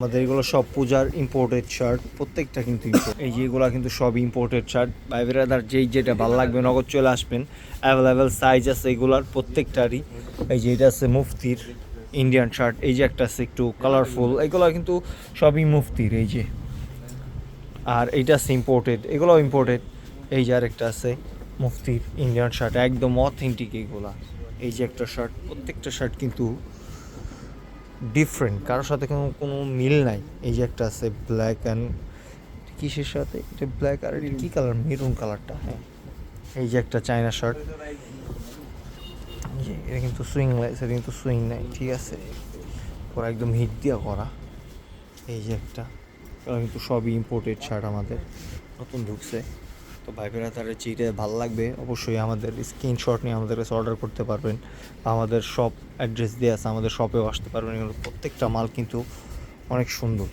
আমাদের এগুলো সব পূজার ইম্পোর্টেড শার্ট, প্রত্যেকটা কিন্তু এই যে এগুলো কিন্তু সব ইম্পোর্টেড শার্ট। ভাই ব্রাদার যেই যেটা ভালো লাগবে নগদ চলে আসবেন, অ্যাভেলেবেল সাইজ আছে এগুলার প্রত্যেকটারই। এই যে এটা আছে মুফতির ইন্ডিয়ান শার্ট, এই যে একটা আছে একটু কালারফুল, এগুলো কিন্তু সবই মুফতির। এই যে আর এইটা আছে ইম্পোর্টেড, এগুলোও ইম্পোর্টেড। এই যে আরেকটা আছে মুফতির ইন্ডিয়ান শার্ট, একদম অথেন্টিক এইগুলা। এই যে একটা শার্ট, প্রত্যেকটা শার্ট কিন্তু ডিফারেন্ট, কারোর সাথে কোনো মিল নাই। এই যে একটা আছে ব্ল্যাক অ্যান্ড কিসের সাথে, এটা ব্ল্যাক আর এটা কী কালার, মেরুন কালারটা। হ্যাঁ, এই যে একটা চায়না শার্ট, যে এটা কিন্তু সুইং লাগছে, এটা কিন্তু সুইং নাই, ঠিক আছে, ওরা একদম হিট দিয়া করা। এই যে একটা, এগুলো কিন্তু সবই ইম্পোর্টেড শার্ট, আমাদের নতুন ঢুকছে। তো ভাই বেরা তার যেটা ভালো লাগবে অবশ্যই আমাদের স্ক্রিনশট নিয়ে আমাদের কাছে অর্ডার করতে পারবেন, বা আমাদের শপ অ্যাড্রেস দিয়ে আছে, আমাদের শপেও আসতে পারবেন। এগুলো প্রত্যেকটা মাল কিন্তু অনেক সুন্দর।